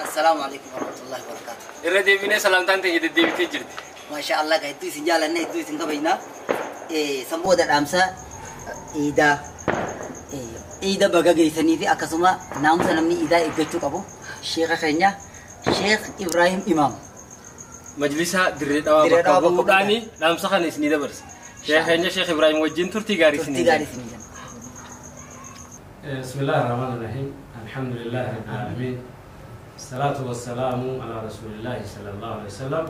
السلام عليكم ورحمة الله وبركاته. الردي بينا سلام تانتي جد دي بتجرد. ما شاء الله كهدوي سنجالنا هدوي سنكبينا. سموه ده أمسا إيدا بقى جيسني في أكسما نام سلامني إيدا إجتشو كابو شيخ خيرنا شيخ إبراهيم إمام. مجلسها دريد أو بكو داني نام سخن إسني ده برس. شيخ خيرنا شيخ إبراهيم وجين ترتي غاري سني. بسم الله الرحمن الرحيم. الحمد لله رب العالمين. الصلاة والسلام على رسول الله صلى الله عليه وسلم.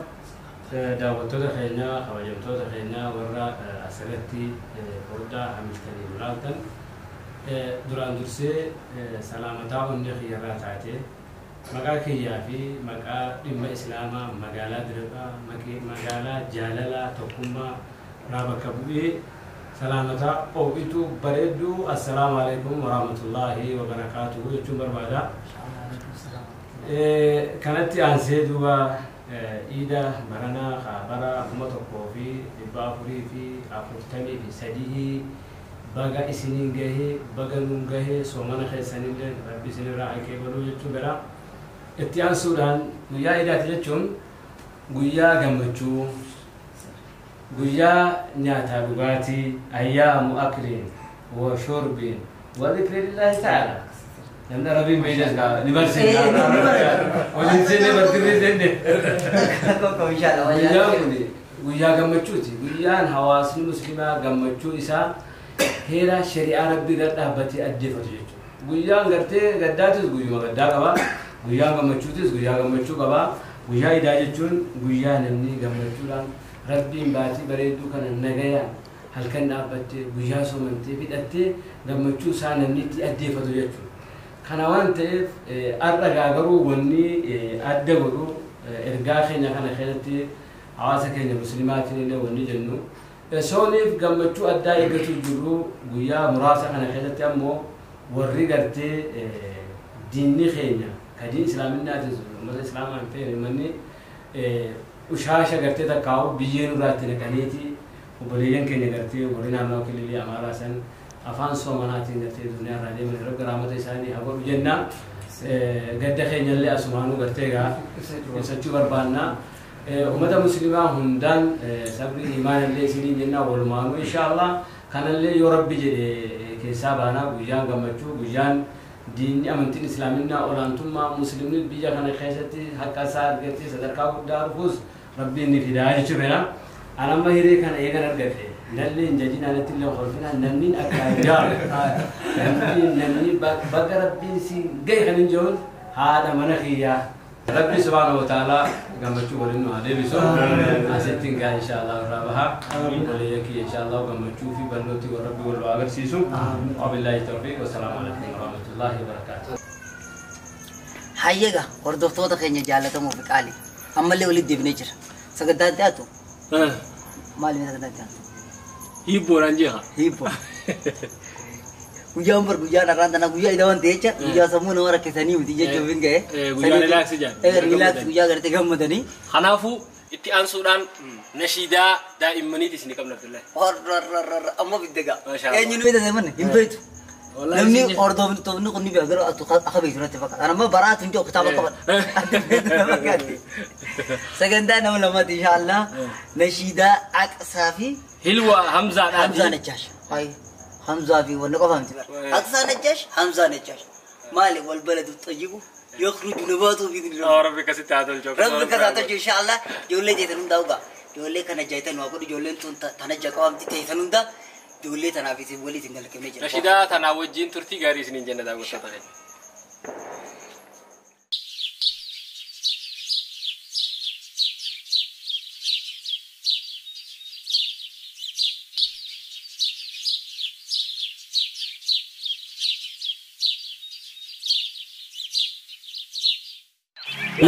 دعوتنا خيرنا خواجمتنا خيرنا ورا أسرتي فردا عملتني مرالتن دران درسي سلامتا وني خيارات عتي مقا كيافي مقا دم إسلاما مقالا دربا مقالا جاللا تقوما رابك بوي سلامتا أوبيتو بريدو السلام عليكم ورحمة الله وبركاته يتمر بعدا كانت أنسيدوا إيدا مرنا خبرا متوقع في البافوري في أفرتني في سديه بقى إسنين جه بقى نون جه سومنا خيسانين ده ربي سنين راعي كبروا يجتوا برا اتيان سودان ويا إيدا تجتون ويا جمتشو ويا نياتا بغاتي أيام أكلين وشربين وذكر الله تعالى لما ربي بيجز قال نبرسين ونسين نبرتين دين ويا جمتشوتي ويا الحواس المسلمة جمتشو إسا هيرا شريعة ربي قد أهبتي أدفت جيتو ويا غرتي غداتس ويا غدا قبا ويا جمتشوتس ويا جمتشو قبا ويا إداجتون ويا نمني جمتشولان ربي باتي بريدو كان النجايا هل كان أهبتي ويا سومنتي بدأتي جمتشو سان نمني أدفت جيتو كان وانتف أرجع جرو وني أدعو إرجع خينا كان خيرتي عاسك إن المسلمات اللي وني جنو سونيف جمتشو أدعي قتل جرو ويا مراسة كان خيرتي أمو ورجعتي ديني خينا كدين إسلامنا تزور مثل إسلام عن فين مني وشاشة قرتي تكاو بيجين راتنا كنيتي وبليين كني قرتي وبرينا ما كل اللي أمارا سن أفان سومناتي نتي الدنيا رادي من رب رحمة إساني أقول جنة قد خينا اللي أسمانو قرتيها يسجوا بربانا أمة مسلمة هندان سبري إيمان اللي سنين جنة والمانو إن شاء الله كان اللي يربي جدي كسابنا بوجان قمتشو بوجان دين أمنتين إسلامنا أولانتم مسلمين بيجا كان خيستي حتى سار قرتي صدركاو دار فوز ربي إني في داعي شبنا أنا ما هيري كان إيجان أرجعتي نللي إنجاجين على تلي خلفنا نمنين أكايدار نمنين بقى ربي سي جاي خلين جون هذا مناخيا ربي سبحانه وتعالى قامتشو ولينو هذا بيسون أسيتين قال إن شاء الله ربها وليكي إن شاء الله قامتشو في بلوتي وربي والواقر سيسو وبالله التوفيق والسلام عليكم ورحمة الله وبركاته حيجا وردفتو ده خيني جالته مو بقالي أما اللي ولد بنيجر سقدات داتو مالي من سقدات داتو هيبو رانجيها هيبو ويا عمر ويا نران تنا ويا إذا وان تيجا ويا سمو نورا كثاني وتيجا جوين كه ويا ريلاكس جان ريلاكس ويا قرتي كم مدني خنافو اتيان سودان نشيدا دائما تسني كم نبت الله أما بدك يعني نبي ده زمان ينبيت لمني أردو تبني كوني بيعذروا أخبي سورة فقط أنا ما برات نجوا كتاب كبر سكندان أول ما إن شاء الله نشيدا أكسافي هلوا حمزة نجاش هاي حمزة في ونقف هم تبر أقصى نجاش حمزة نجاش مالك والبلد الطيب يخرج نباته في ذي ربي كسيت هذا الجو ربي كسيت إن شاء الله جولة جيتنون داوغا جولة كنا جيتن وأقول جولة تنا جاكوا هم تيتنون دا جولة تنا في سيبولي تنقل كم نجار نشيدا تنا وجين ترتي غاري سنين جنة داوغا تاني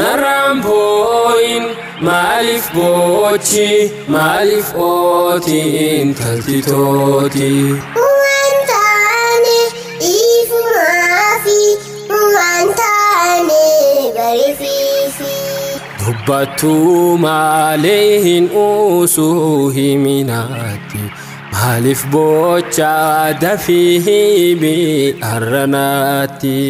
Narampoin malif bochi malif otin taltitoti Uantane ifumafi uantane garififi Dubbatu malehin usuhi minati malif bocha dafihi bi arranati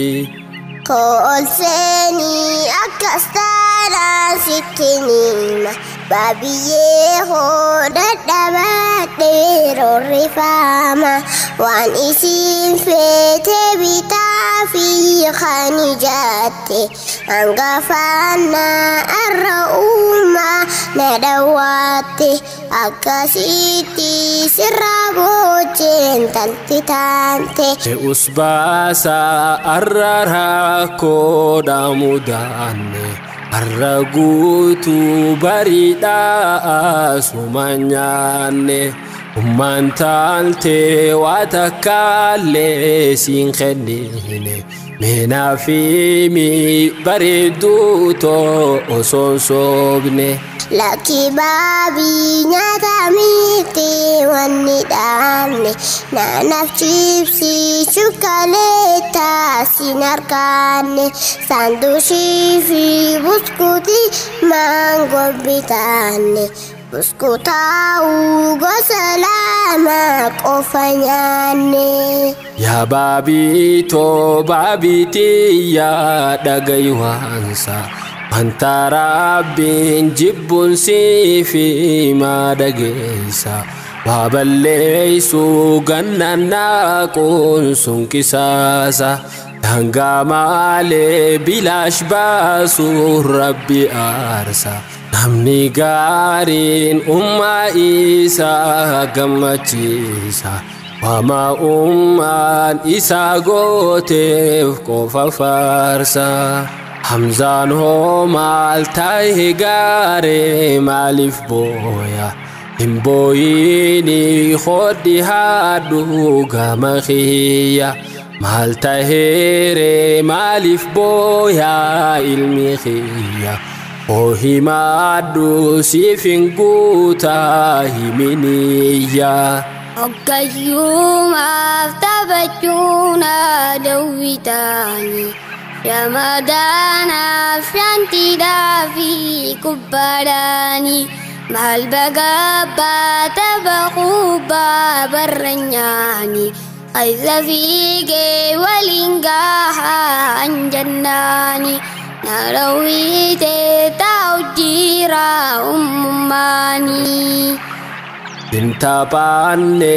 Kool seenii akkas taanaan sitti nima babiyyee hoo dadhabadhee rorrifama waan isiin feete bitaa fi kan ijaatte hangafaana arra uumaa na dhawaatte akkasitti sirra boojeen talti taante. Usbaasa arra rakkoodha mudaanne arra guutuu bariidhaa asuma nyaanne ummaan taaltee waa takkaallee siin kennine meenaa fi bareedduu too osoon soobne. Laki babii nyaata miti wanni dhaabne naanaaf chipsii shukkaaleetaa siin argaanne saandushii fi buskuutii maangoo bitaanne buskuutaa'uu gosa lama qofa nyaanne. Yaa baabitoo baabitiyyaa dhagayi waansa wanta rabbiin jibbuun siifi maadhageessa waa balleeysuu gannaan naaquun sun qisaasa daangaa maalee bilaash baasuun rabbi aarsa namni gaariin ummaa isaa gammachiisa wama ummaan isaa gooteef qofa faarsa. Hamzaan hoo maal taa'e gaaree maaliif booya hin booyini hodhi haadhu gama kiyya maal ta'eeree maaliif booya ilmi kiyya oo himaadhu siif hin guutaa himiniyya. Hoggayyuumaaf taphachuun adawwitaani. Ramadanaaf shantiidhaa fi kubbaadhaani maal bagabbaa tapha kubbaa barra nyaani ayza fiigee waliin gahaa anjannaani na rawwitee taa'u jira ummummaani. Bintaapaanne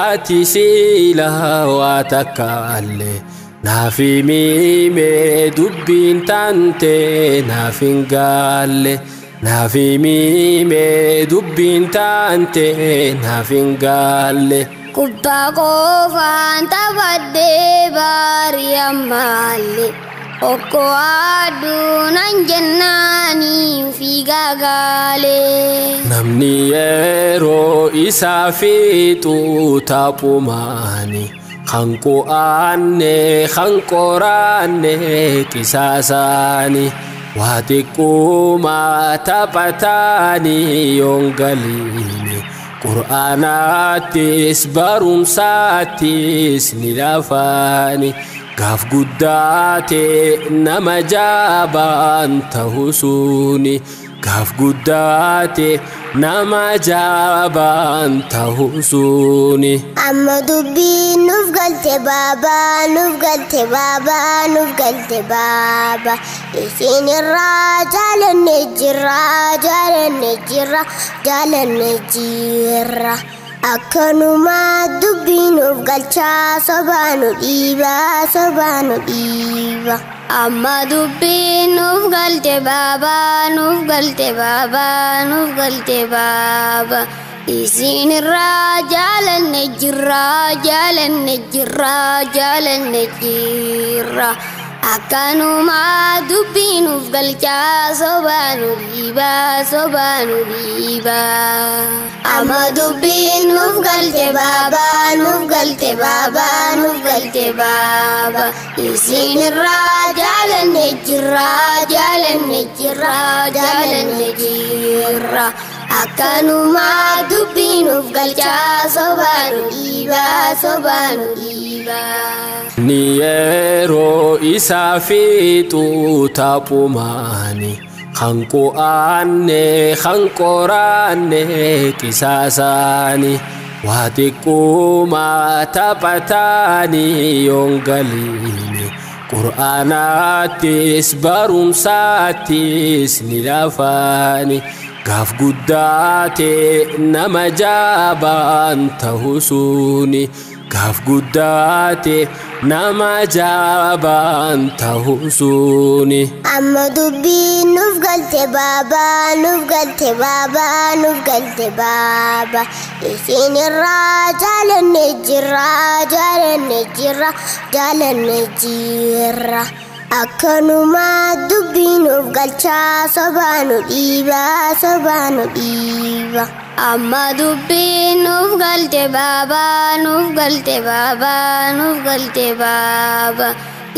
ati siilaa waa takkaallee. Naafi miimee dubbiin tante naafin galle naafi miimee dubbiin tante naafin galle. Kubbaa qofaan taphadhee baarii ammaallee okko aduunan jennaanii fiigaa gaalee. Namni yeroo isaa fiixuu taphumaani. Khanko aanne khankoraanne qisaasani waati kuma taphataani yoongaliini qur'aanaatis barumsaatis ni lafaani gaaf guddaate nama jaabaan ta'usuuni gaaf guddaate nama jaabaan ta'usuuni. Amma dubbiin nuuf galte baabaa nuuf galte baabaa nuuf galte baabaa isin irraa jaalanne jirra jaalanne jirra jaalanne jirra akkanuma dubbiin nuuf galchaa sobaanu dhiibaa sobaanu dhiiba. Amma dubbiin nuuf galte baabaa nuuf galte baabaa nuuf galte baabaa isin irraa jaalanne jirra jaalanne jirra jaalanne jirra akkanuma dubbiin nuuf galchaa sobaanu dhiibaa sobaanu dhiibaa. Amma dubbiin nuuf galte baabaa nuuf galte baabaa nuuf galte baabaa isin irraa jaalanne jirra jaalanne jirra jaalanne jirra akkanuma dubbiin nuuf galchaa sobaanu dhiibaa sobaanu dhiibaa. Ni yeroo isaa fiixuu taphumaani khanko aanne khankoraanne qisaasani waati kuma taphataani yoongaliini qur'aanattis barumsattis ni lafaani gaaf guddaate nama jaabaan ta'usuuni gaaf guddaate nama jaabaan ta'usuuni amma dubbiin nuuf galte baaba nuuf galte baaba nuuf galte baaba isin irraa jaalanne jirra jaalanne jirra jaalanne jirra akkanuma dubbiin nuuf galchaa sobaanu dhiiba sobaanu dhiiba amma dubbiin nuuf galte baaba nuuf galte baaba nuuf galte baaba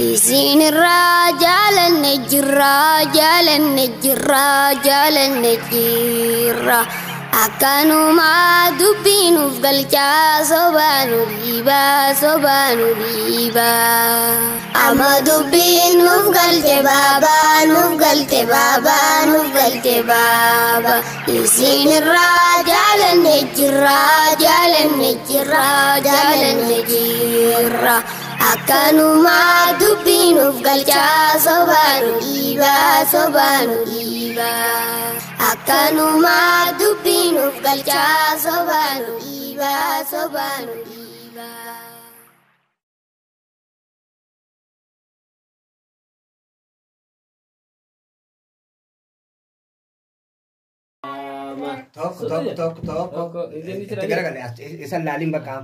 isin irraa jaalanne jirra jaalanne jirra jaalanne jirra akkanuma dubbiin nuuf galchaa sobaanu dhiiba sobaanu dhiiba amma dubbiin nuuf galte baaba nuuf galte baaba nuuf galte baaba isin irraa jaalanne jirra jaalanne jirra jaalanne jirra akkanuma dubbiin nuuf galchaa sobaanu dhiiba sobaanu dhiiba akkanuma dubbiin nuuf galchaa sobaanu dhiiba sobaanu dhiiba Tokko. Itti garagalee isa laaliin bakka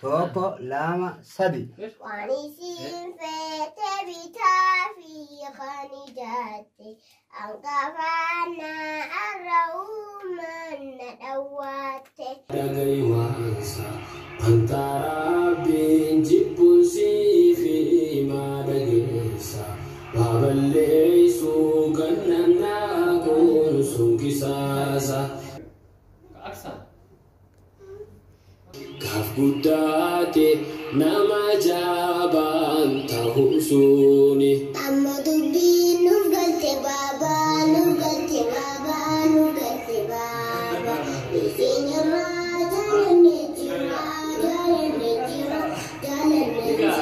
tokko lama sadi. waan isin feete bitaa fi kan ijaatte hangafaana arra uumanna dhawwaatte. Dhagaywaansa Antaraabiin jibbusii fi maadhageessa baballeessuu gannannaa kunuunsuun kisaasa. Gaaf guddaate nama jaabaan ta'usuuni. amma dubbiin nuuf galte baaba nuuf galte baaba nuuf galte baaba isin irraa jaalanne jirra jaalanne jirra jaalanne jirra.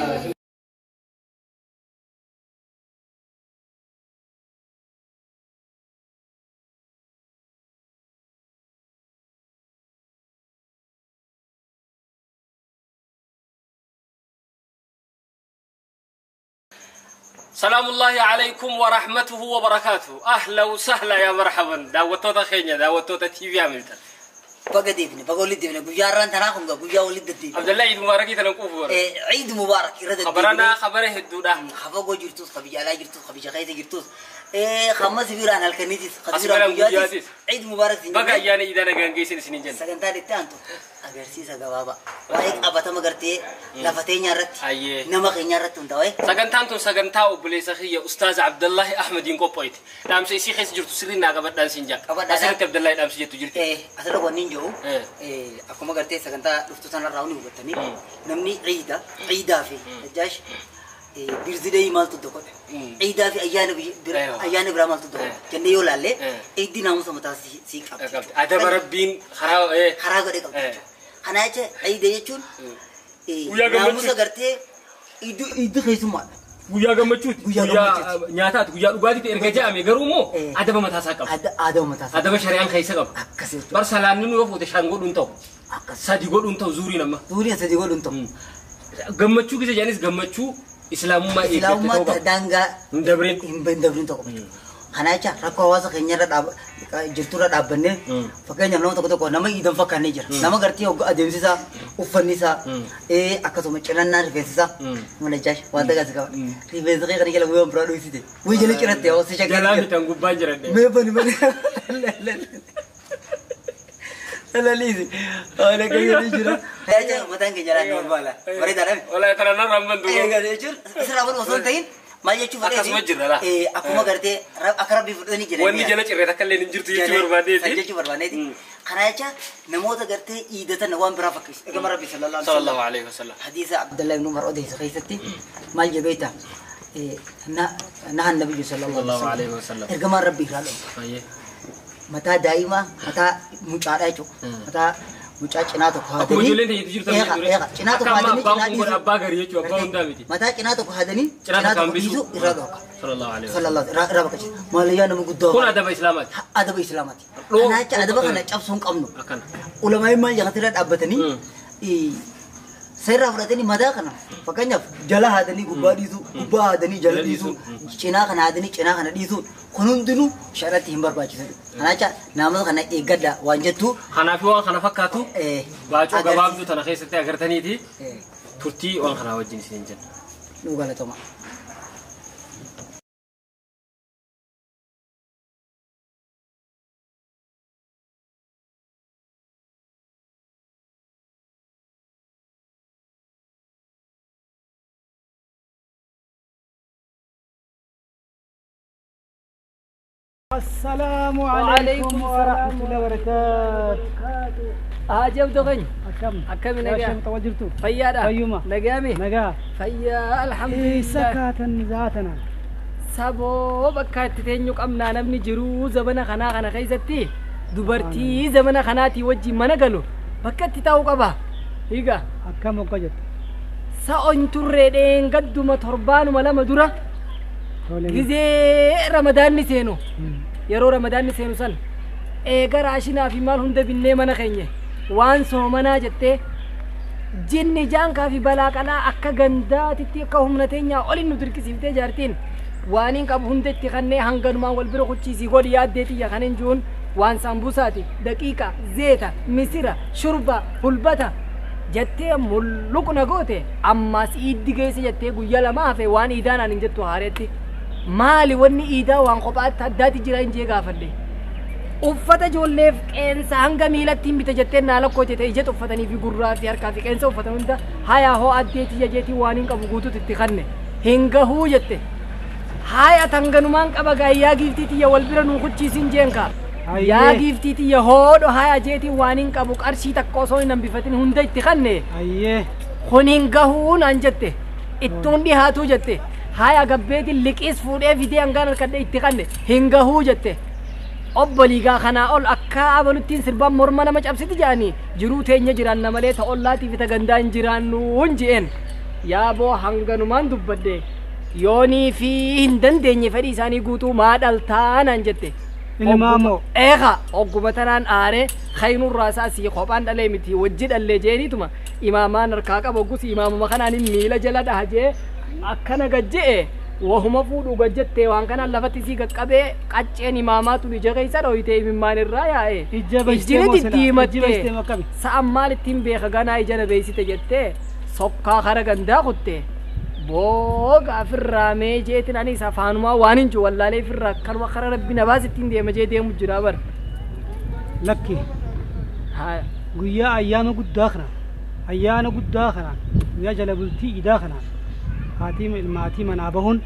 سلام الله عليكم ورحمته وبركاته. أهلا وسهلا يا مرحبا. دعوتوتا خينيا دعوتوتا تي في عملتها. بقى ديفني بقول لي ديفني بجاران تناقم بجا ولد الدين عبد الله عيد مبارك يتنقوف عيد مبارك رد خبرنا خبره الدودا خفقو جرتوس خبيجا لا جرتوس خبيجا خيت جرتوس خمس بيران هالكنيتيس خبيران بوجاتيس عيد مبارك بقى يعني إذا نجان جيسين سنين جن سكنتار التانتو agarsiisa gabaaba waa'ee qabatama gartee lafatee nyaarratti nama keenya irratti hundaa'e sagantaan tun sagantaa obboleessa kiyya ustaaz Abdullahi Ahmediin qophoite dhaamsa isii keessa jirtu sirriin naa qabadhaan siin jaa asirratti Abdullahi dhaamsa jettu jirti asirra wanni hin jiru akkuma gartee sagantaa dhuftu sanarraa huni hubattanii namni ciidaa fi najjaash birthday maaltu tokkodha ciidaa fi ayyaana biraa maaltu tokkodha jennee yoo laalle ciiddi naamusa mataa sii qabdi adaba rabbiin karaa godhee qabdi kana jecha ciida jechuun naamusa gartee iddu keessummaadha. Guyyaa gammachuuti. Guyyaa nyaataati. Guyyaa dhugaatiiti erga jedhame garuu immoo adaba mataasaa qaba. Adaba mataasaa. Adaba shari'aan keessa qaba. Akkasitti. Bar salaanni yoo fuute shan godhuun ta'u. Sadi godhuun ta'u zuuriin amma. Zuuriin sadi godhuun ta'u. Gammachuu keessa jedhanis gammachuu islaamummaa eeggate ta'uu qaba. Daangaa hin dabreen. Hin dabreen ta'u qaba. Kana jecha rakkoo hawaasa keenyarra jirturra dhaabbannee fakkeenyaaf nama tokko nama iidan fakkaannee jira. Nama gartee adeemsisaa uffannisaa akkasuma cirannaa rifeensisaa mana jaash wanta gaasi qaba. Rifeensa kee kana jala guyyaan biraa dhoksite. Guyyaa jala ciratte yoo si shakkii. Jalaa mitan gubbaan jiran. Mee bani bani. Laliisi. Ana kaya ni jira. Aja mataan keenya jala normaala. Bareedaadha. Walaa kana narraa man duuba. Jechuun isirraa waan osoo hin ta'in maal jechuun akkasuma jirra laa. Akkuma gartee akka rabbii fudhatanii jiran. Wanni jala cirreeta akka illee hin jirtu jechuu barbaadeeti. Jechuu barbaadeeti. Kana jecha namoota gartee iidatan waan biraa fakkeessu. Egaa rabbi sallallahu alaihi wasallam. Hadiisa Abdullah ibn Umar odeessa keessatti maal jabeeta nahan nabiyyu sallallahu alaihi wasallam. Ergamaan rabbii irraa dhufu. Mataa daa'imaa mataa mucaadhaa jechuudha. Mataa mucaa cinaa tokko Akkuma haadanii ijoolleen ta'e jirtan eega cinaa tokko haadanii abbaan cinaa kun godha dhiisu abbaa garii jechuudha abbaa hundaa miti. mataa cinaa tokko haadanii Cinaa cinaa tokko tokko dhiisu hambisuu. irraa dhooqa Sallallahu alaihi wasallam. sallallahu irraa bakka jira maaliyyaa nama guddaa Kun adaba islaamaati. adaba islaamaati Dhoo- kanaacha adaba kana cabsuu hin qabnu Akkana. ulamaa maal jalatira dhaabbatanii seerraa fudhatanii mataa kana fakkeenyaaf jala haadanii gubbaa dhiisu gubbaa haadanii jala dhiisu cinaa kana haadanii cinaa kana dhiisu kun hundinuu shari'atti hin barbaachisan kanaacha naamota kana eeggadha waan jettu Kanaaf waan kana fakkaatu baacoo gabaabduu tana keessatti agartaniiti turtii waan kanaa wajjin isin jenna. nu galatoma. السلام عليكم ورحمة الله وبركاته. عجب دغني أكم أكم يا نجا شيخ توجرتو فيادا فيوما نجامي نجا فيا الحمد إيه لله سكاتا ذاتنا سابو بكات تنيك أمنا نبني جرو زمنا خنا خيزتي دبرتي زمنا خناتي وجي منقلو بكات تاو قبا هيجا أكم وقجت سأون تردين قدما تربان ولا مدورة جزء رمضان نسينو يرو رمضان نسينو سن eegar ashina fi maal hunda binnee mana keenya waan soomanaa jettee jinni jaankaa fi balaa qalaa akka gandaatitti akka humna teenyaa olin nu dirqisiiftee jaartiin waaniin qabu hunda itti kannee hanganumaan wal bira kuchiisii godhi yaaddeetiyya kanin juun waan sambusaati daqiiqa zeeta misira shurba hulbata jettee mulluqna goote ammaas iiddi geesse jettee guyyaa lama hafe waan iidaanaan hin jettu haareetti maali wanni iidaa waan kophaatti addaati jira hin jee gaafadhe uffata ijoolleef qeensa hanga miilattiin bita jettee naa lakkoo jette ijatti uffatanii fi gurraa fi harkaa fi qeensa uffatan hunda hayaa hoo addeetii jeetii waan hin qabu guutuutti itti kanne hin gahuu jette haya tanganumaan qaba gaayyaa giiftiitiyya wal bira nuu kuchiisin jeenka yaa giiftiitiyya hoodho haya jeetii waan hin qabu qarshii takka osoo hin hambifatin hunda itti kanne ayyee kun hin gahuu naan jette ittuun dhihaatuu jette haya gabbeetiin liqiis fuudhee fidee hangaan harkadhe itti kanne hin gahuu jette obboliigaa kanaa ol akka abaluttiin sirbaan morma nama cabsiti jedhanii jiruu teenya jiraanna malee ta ollaatii fi ta gandaa hin jiraannu hin je'en yaaboo hanganumaan dubbadde yoonii fi hin dandeenye fedhii isaanii guutuu maa dhaltaa naan jette ilmaamoo eega ogguma tanaan aaree kaynurraa isaa sii kophaan dhalee miti wajji dhallee jeeniituma imaamaan harkaa qaba oggus imaamuma kanaanin miila jala dhaha jee akkana gajje'e wahuma fuudhu gajjattee waan kanaan lafatti sii qaqqabee qacceen imaamaatu ija keessa dhooyitee imimmaan irraa yaa'e ijjini diddiimattee sa'an maal ittiin beeka ganaa ija na beeysite jettee sokkaa kara gandaa kutte booga afirraa mee jeetin anis afaanumaa waan hin jiru wallaalee firraa akkanuma kara rabbi na baasittiin deema jee deemu jira bar lakki guyyaa ayyaana guddaa kana guyyaa jala bultii idaa kana haatiim ilmaatii manaa bahuun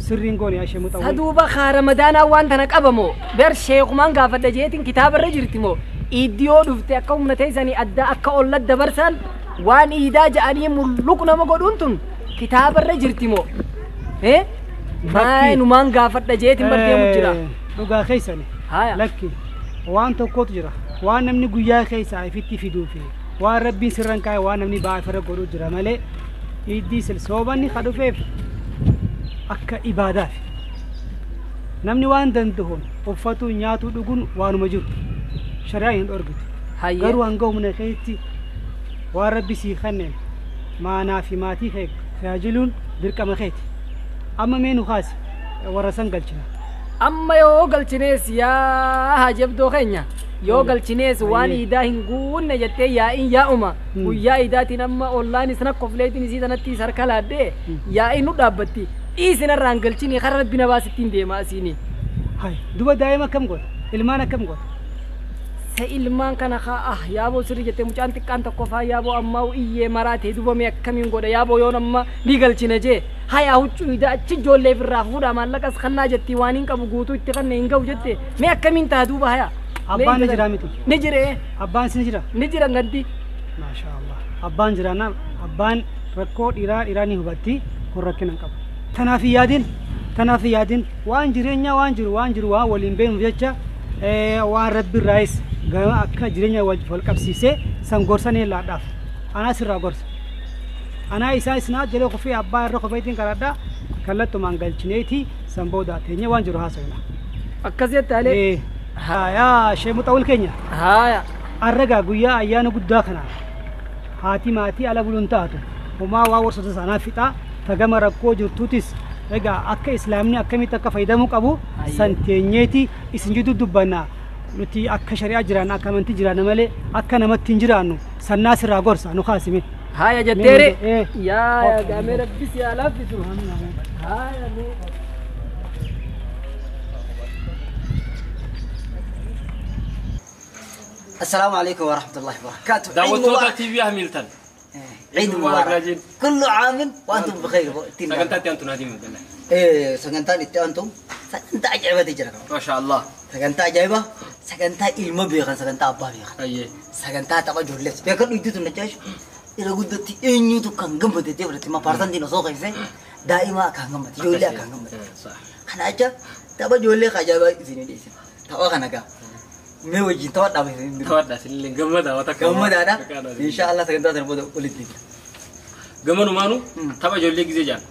sirriin goone ashee muxawwii saduuba kaa ramadaanaa waan tana qabamoo ber sheekumaan gaafadha jeetin kitaabarra jirti moo iidiyoo dhufte akka humna teessanii addaa akka olla dabarsan waan iidaa ja'anii mulluq nama godhuun tun kitaabarra jirti moo maayinumaan gaafadha jeetin barteemu jira dhugaa keessani lakki waan tokkotu jira waan namni guyyaa keessaa ifitti fiduufi waan rabbiin sirran kaa'e waan namni baafara godhuu jira malee iddii silsoobanni kadhufeef akka ibaadaaf namni waan danda'uun uffatuu nyaatuu dhuguun waanuma jiru shari'aa hin dhorgitu garuu hanga humna keetti waan rabbi sii kenneen maanaa fi maatii kee tajaajiluun dirqama keeti amma mee nu kaasi warra san galchina amma yoo galchinees yaa hajabdoo keenya yoo galchinees waan iidaa hin guunne jettee yaa'in yaa'uma guyyaa iidaatiin amma ollaan isna kofleetiin isii sanatti sarka laaddee yaa'in nu dhaabbatti dhiisinarraan galchini kara rabbi na baasittiin deemaa asiini hay duba daa'ima akkam goota ilmaan akkam goota sa ilmaan kana kaa yaaboo sirri jettee mucaan xiqqaan tokko faa yaaboo ammaa iyyee maraatee dubame akkamiin godha yaaboo yoon amma ni galchina jee hayaa huccuu idaa achi ijoollee firraa fuudhaa maallaqas kannaa jettii waan hin qabu guutuu itti kanne hin ga'u jette mee akkamiin taa duuba hayaa abbaan ni jira miti ni jire abbaan si ni jira gaddi maashaallah abbaan jiraanaan abbaan rakkoo dhiiraa ni hubatti kun rakkina hin qabu tanaaf yaadin waan jireenyaa waan jiru waan waliin beeknu jecha waan rabbi irraayis gama akka jireenya wal qabsiisee san gorsanii laadhaaf ana sirraa gorsa ana isaa isnaa jedhee qofii abbaa irra qofeetiin karadhaa kallattumaan galchineeti san booda teenyee waan jiru haasawna akkasitti taalee yaa sheemu xawul keenya haaya arragaa guyyaa ayyaana guddaa kana haati maatii ala buluun taatu homaa waa warsota sanaa fixaa tagama rakkoo jirtuutis egaa akka islaamni akkamitti akka fayyadamuu qabu san teenyeeti isin jidduu dubbannaa nuti akka shari'aa jiraanna akka amantii jiraanna malee akka namatti hin jiraannu sannaa sirraa gorsa nu kaasime haaya jetteere yaa gaamee rabbis yaa laaffisu haaya السلام عليكم ورحمة الله وبركاته. دعوتوتا تي في هميلتون. عيد مبارك. كل عام وأنتم بخير. سكنتات أنتم هذه بالله. إيه سكنتات أنتم. سكنتا عجيبة تجرا. ما شاء الله. سكنتا عجيبة. سكنتا ilma beekan سكنتا abbaa beekan. أيه. سكنتا tapha ijoollees beekan dhuytuutu na jaash. Ira guddatti eenyutu kan gammade ta'e biratti ma paarsantiin osoo qaysee daa'ima kan gammade ijoollee kan gammade. Kana acha tapha ijoollee ajaa'ibaa isin dhiyeessan. Tapha kana gaa. मैं वो जीता वाला भी تودع سنين جمد هذا تكلم جمد هذا إن شاء الله سكنت هذا الموضوع ولدي جمد مانو تبى جولك زي جان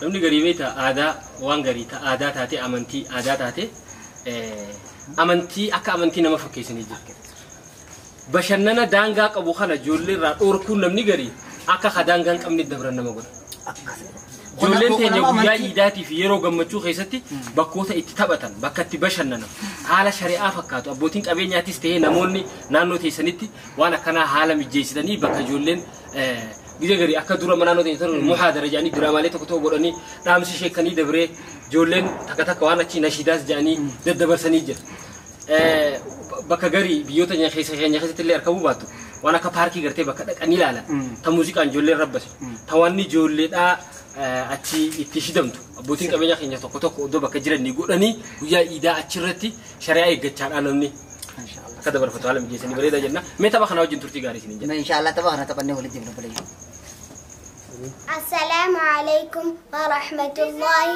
لمن غريبة تا عادة وان غري تا عادة تاتي أمانتي عادة تاتي أمانتي أك أمانتي نما فكيس نيجي بشرنا دانغا كأبو خلا جولي را أوركون نمني غري أك خدانغان كم ندبرنا نما قول جولين تاني ويا إيداتي في يرو جمتشو خيستي بكوتا اتتبتن بكتي بشرنا على شريعة فكاتو أبوتين كابين ياتي استهي نموني نانو تيسنتي وأنا كنا حالا مجيسدني بكا جولين جزء غري أكدورا منانو تيسن محاضرة جاني درامالي تكتو بوراني رامسي شيكاني دبري جولين تكتا وانا تي نشيداس جاني دبر سنيجر بكا غري بيوتا نيا خيسة اللي أركبو باتو وانا كباركي غرتي بكا دك أني لالا تموزيك عن جولين ربس تواني جولين أتي اتشدمتو أبوتين كابين يخيني تكتو دو بكا جراني قولاني ويا إيدا أتشرتي شريعة يقتشان أنمني إن شاء الله كذا برفتو عالم جيسني بريدا جنة متى بخنا وجن ترتي غاري سنين إن شاء الله تبغنا تبني ولدي من بلي السلام عليكم ورحمة الله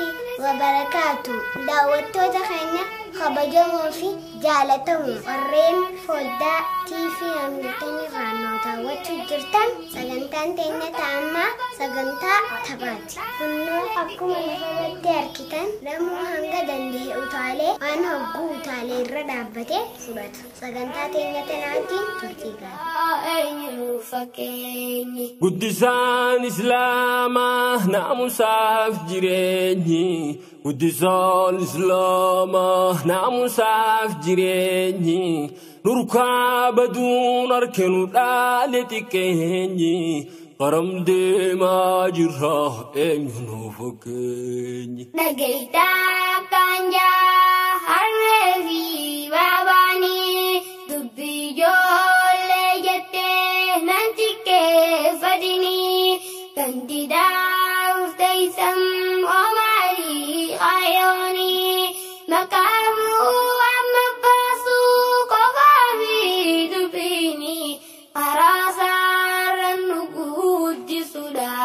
وبركاته دعوتو دخلنا خبجوا في جالتهم الرين فودا تيفي أمريكاني رانوتا وتجرتن سجنتان تينا تاما سجنتا تباتي إنه أكو من تركتن لمو هنگا دنده أطالي أنا هقو أطالي ردابته سبت سجنتا تينا تناتي ترتيغا أينو فكيني قدسان إسلاما ناموساف جيريني قدسان إسلاما ناموساف جيريني نركا بدون أركنو دالتكيني قرم ديما جرها أينو فكيني نجيتا كانجا هرفي باباني دبي جولي جتة ننتكي فدني كنتي داوف تيسم ومالي خيوني مكابو أما باسو قفافي دبيني خراسار النقود سودا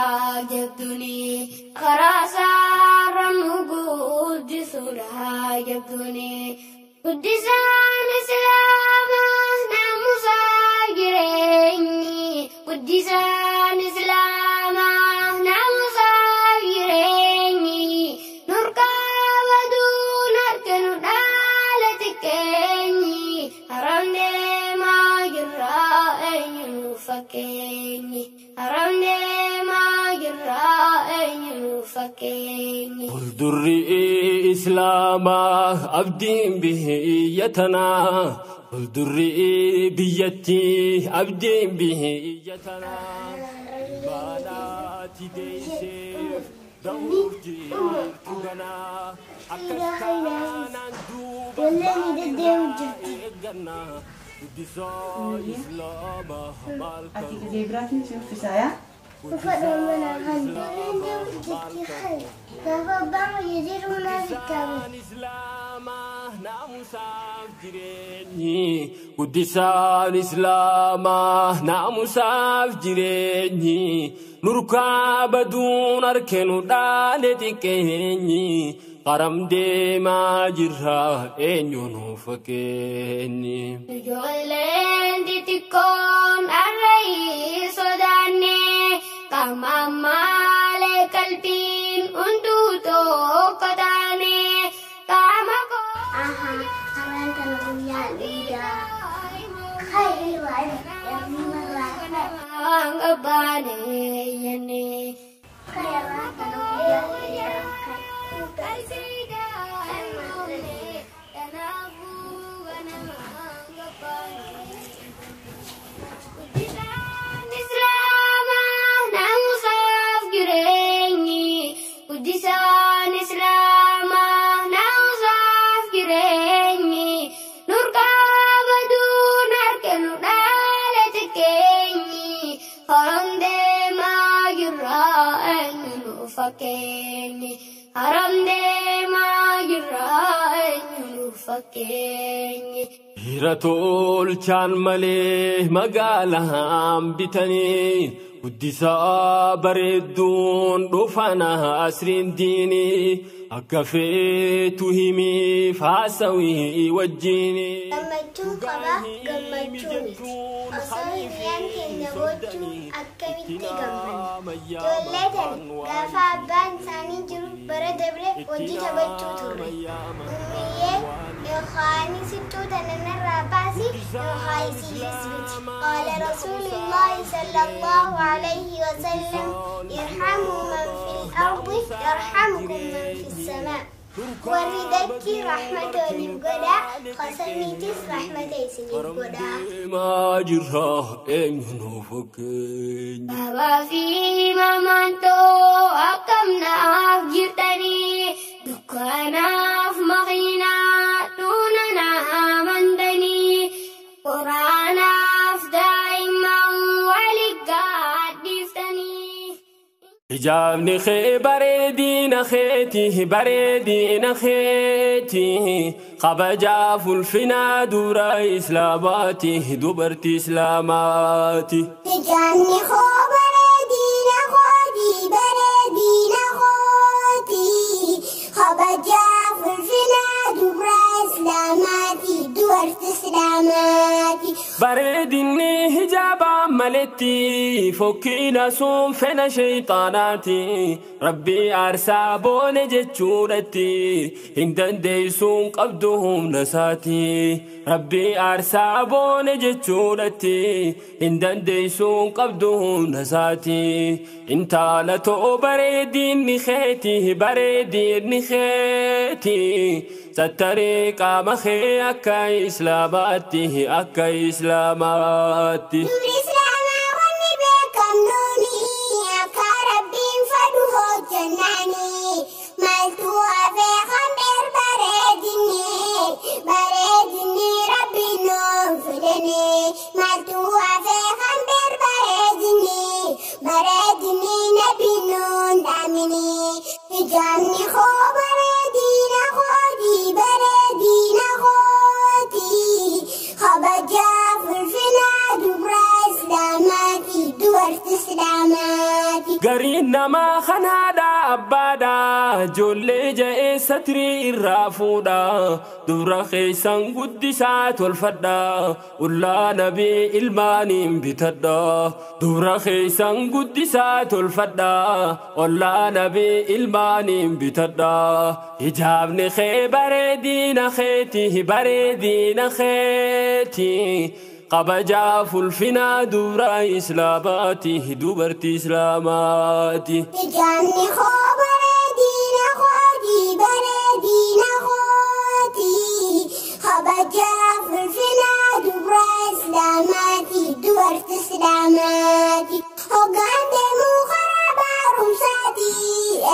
جبتني خراسار النقود سودا جبتني قدسان إسلاما ناموسا جريني قدسان إسلاما ناموسا جريني نركا بدون أركن دالتكيني حرام ديما جرائن فكيني حرام ديما جرائن فكيني والدري إسلاما أبدين به يتنا والدري بيتي أبدين به يتنا باناتي ديسيف دوجي تغنا أكسكانا دوبا إغنا ودسان إسلاما مالكا وفضلنا هند خير ففضل يزيرنا في الكامل قدسان إسلاما ناموساف جيريني نركا بدون أركن دالتك إني قرم دي ما جرها إنيو فكيني نجولين دي تكون الرئيس وداني كما مالك البين انتو توقتاني كما أمان كانوا ياليدا خير وعلي haram de magirai nufakenye Hiratol chan male magalam bitani Uddisa baredun dofana asrin dini Akafe tuhimi fasawi wajini Gammachuun qaba gammachuu miti osoo hiriyaan keenya gochuu akkamitti gammanna ijoollee tana gaafa abbaan isaanii jiru bara dabre hojii taphachuu turre ummiyyee yookaan sittuu tananarraa baasi yookaan isiilis miti qaala rasuulullaahi sallallahu alayhi wa sallam irhamu man fil ardi yarhamukum man fis samaa وردك رحمة للقدا خسميتس رحمة للقدا ما جرها إنه فكين بابا في مامانتو أكمنا أفجرتني دكانا في مغينا دوننا مندني قرانا في دائما ولقاد دفتني جابني خي بريدين خيتي بريدين خيتي خبجا فلفنا دورا إسلاماتي دبرت إسلاماتي جابني خو بريدين خودي بريدين خودي خبجا فلفنا دورا إسلاماتي دبرت إسلاماتي بريدني هجابا ملتي فكينا سوم فينا شيطاناتي ربي أرسى بون جتشورتي هندن ديسون قبضهم نساتي ربي أرسى بون جتشورتي هندن ديسون قبضهم نساتي انتا لتو بريدني خيتي بريدني خيتي ستريق مخي أكا إسلاماتي أكا إسلاماتي نور إسلام وني بكم نوني أكا ربي فدوه جناني مالتوها في خمبر بردني ربي نوفدني مالتوها في خمبر بردني نبي نون دامني جامني خو بردين خودي بردين خودي خبجا فلفنا دبرا إسلاماتي دورت إسلاماتي قرين ما خنادا أبادا جولي جاي ستري الرافودا دورا خيسان قدسات والفدا ولا نبي إلمانين بتدا دورا خيسان قدسات والفدا ولا نبي إلمانين بتدا هجابني خي بريدين خيتي بريدين خيتي قبجا فلفنا دورا إسلاماتي دبرت إسلاماتي جاني خو بردين خودي بردين خودي خبجا فلفنا دبرا إسلاماتي دورت إسلاماتي هقان دمو خرابا رمساتي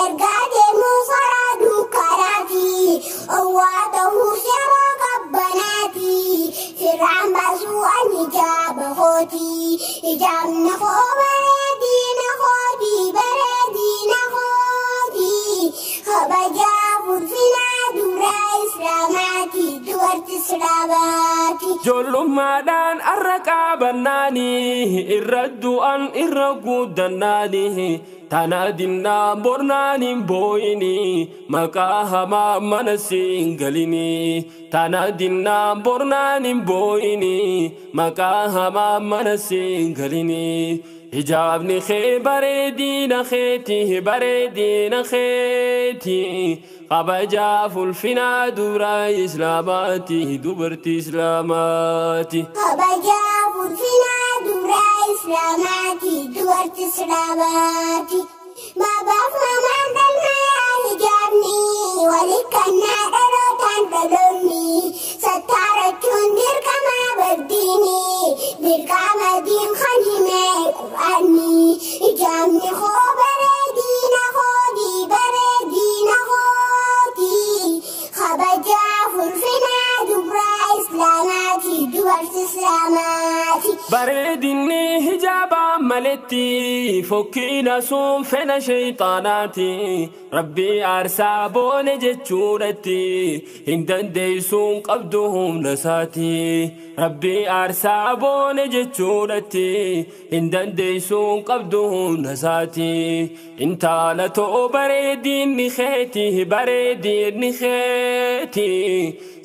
ارقا دمو خرادو كراتي أواده شرا قبناتي فرعن باسو أن إجاب خوتي إجابنا خو بردين خودي بردين خودي خبجا فلفنا دورا إسلاماتي دورت islaamaati. Jollummaadhaan arraqaa bannaanii irra du'an irra guuddannaanii tana dinnaa bornaaniin boo'inii maqaa hamaa mana siin galini tana dinnaa bornaaniin boo'inii maqaa hamaa mana siin galini hijaabni kee bareedina keeti kabajaa fulfinaa duraa islaamaati dubartii islaamaati. Kabajaa fulfinaa duraa islaamaati dubartii islaamaati. Babaaf mamaan dalmayaa hijaabni walikkannaa dhalootaan dhaloonni sattaarachuun dirqamaa baddiini dirqama diin kan himee quraanni hijaabni koo bareedina koodii bareedina kooti kabajaa fulfinaa duraa islaamaati dubartii islaamaati. Bareedinni hijaabaa maletti fokkiina sun fena shayxaanaati rabbi aarsaa boone jechuudhatti hin dandeessuun qabdu humna isaati rabbi aarsaa boone jechuudhatti hin dandeessuun qabdu humna isaati intaala ta'o bareedinni keeti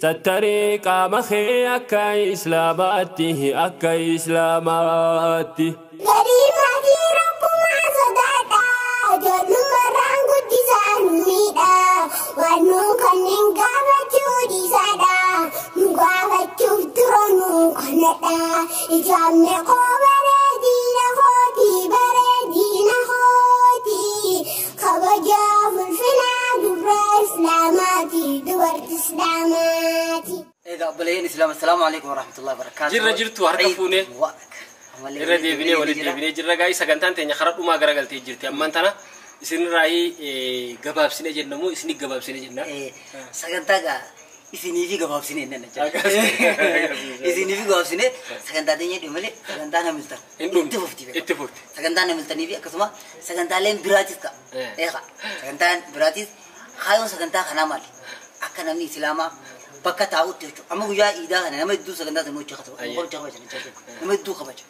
sattaree qaama kee akka islaamaatti akka islaamaatti. Gariimatii rabbumaa sodaadha ijoollummaarraan guddisaa nu miidha waan nuun kanneen gaafachuu dhiisaadha nu gaafachuuf dura nuun kannadha ijaabne koo bareedina kooti kabajaa fulfinaa duraa islaamaati dubartii islaamaati. Egaa balaayeen islaama assalaamu alaikum warahmatullahi wabarakatuh. Jirra jirtu harka fuune. Irra deebinee walitti deebinee jirra gaa'ii sagantaan teenya karaa dhumaa garagaltee jirti ammaan tana isin raayii gabaabsine jennamu isini gabaabsine jenna. Sagantaa gaa isinii fi gabaabsine jenna jechuudha. Isinii fi gabaabsine sagantaa teenya dhimmalee sagantaa namiltan itti fufti. Sagantaa namiltanii fi akkasuma sagantaaleen biraatis ta'a. Sagantaan biraatis kaayoon sagantaa kanaa maali? Akka namni islaamaa bakka taa'utti jechuudha. Amma guyyaa iidaa kana nama hedduu sagantaa sana hojii qabatu. Nama hedduu kabaja.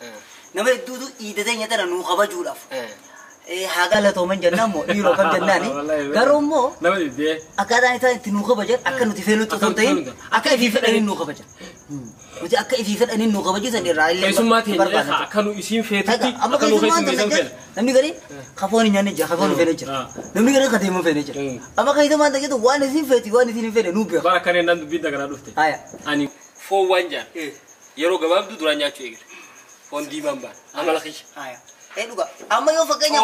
Nama hedduutu iida teenya tana nuu kabajuudhaaf. Haga la tooman jennaan moo dhiiroo kam jennaani. Garuu immoo akkaataan isaan itti nuu kabajan akka nuti feenutti osoo hin ta'in akka ifii fedhaniin nuu kabajan. Nuti akka ifii fedhaniin nuu kabajisan irraa illee keessummaa teenya akka nu isiin feetutti akka nu keessummeessan feena. Namni gari kafoon hin nyaanne jira kafoon hin feene jira. Namni gari kadeemuun feene jira. Amma keessummaan ta'etu waan isiin feeti waan isiin hin feene nuu beeka. Bara kanneen nan dubbiin dagaraa dhufte. Ani foon waan jaan yeroo gabaabduu duraan nyaachuu eegale. Foon diimaan baan amala kiyya. Dhuga amma yoo fakkeenya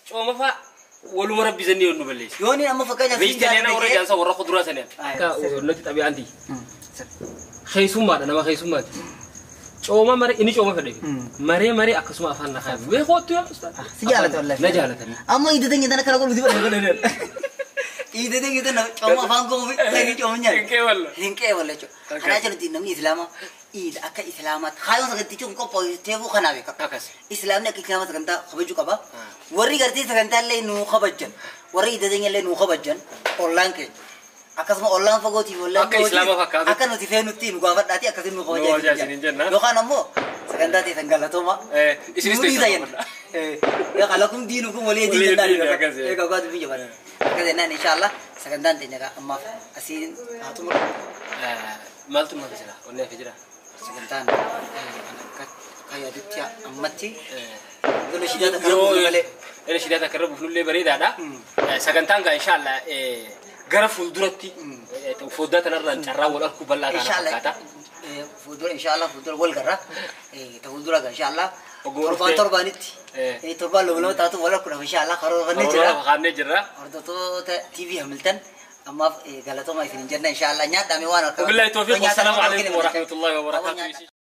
cooma fa'a waluma rabbisanii yoo nu balleessi. Yooni amma fakkeenya vegetariana warra jaansa warra kuduraa sanii akka natti xabi'aanti. Keessummaadha nama keessummaati. Cooma mare inni cooma fedhe. Maree akkasuma afaan na kaayu. Wee kootu yaa ustaad. Si jaalata wallahi. Na jaalatani. Amma iddoo tana kana godhu dibala godhe. Iddoo tana cooma afaan goofi tani cooma nyaata. Hinkee walla jechuudha. Kanaa jalatti namni islaamaa إذا أك إسلامات خايو سكنتي شو كوبا تيبو خنا بيك إسلامنا كإسلام سكنتا خبجو كبا وري كرتي سكنتا اللي نو خبجن وري إذا دنيا اللي نو خبجن أولان كي أكاسم أولان فقوتي أولان أك إسلام فكاد أكن نتفهم نتي نقافت ناتي أكاسم نو خبجن لو خان أمو سكنتا تي سنقلا توما إسلام يا خلاكم دينكم ولي دين جناني يا كوكات بيجي بنا كذا إن شاء الله سكنتا تيجا أما أسين هاتمر مالتو ما بيجرا ولا بيجرا سكنتان كايا دتيا أمتي دون شيء تكرر بفلة إله شيء تكرر بفلة بريد هذا سكنتان إن شاء الله غرف فودرتي فودات نرن شرّا ولا كوبلا إن شاء الله فودر إن شاء الله فودر والغرّا تفودرا إن شاء الله تربانيتي تربان لو تاتو ولا كنا إن شاء الله خارج جرّا أردتو تي في هملتن أما غلطوا ما يفين جنة إن شاء الله نيات دامي وانا وبالله التوفيق والسلام عليكم ورحمة الله وبركاته.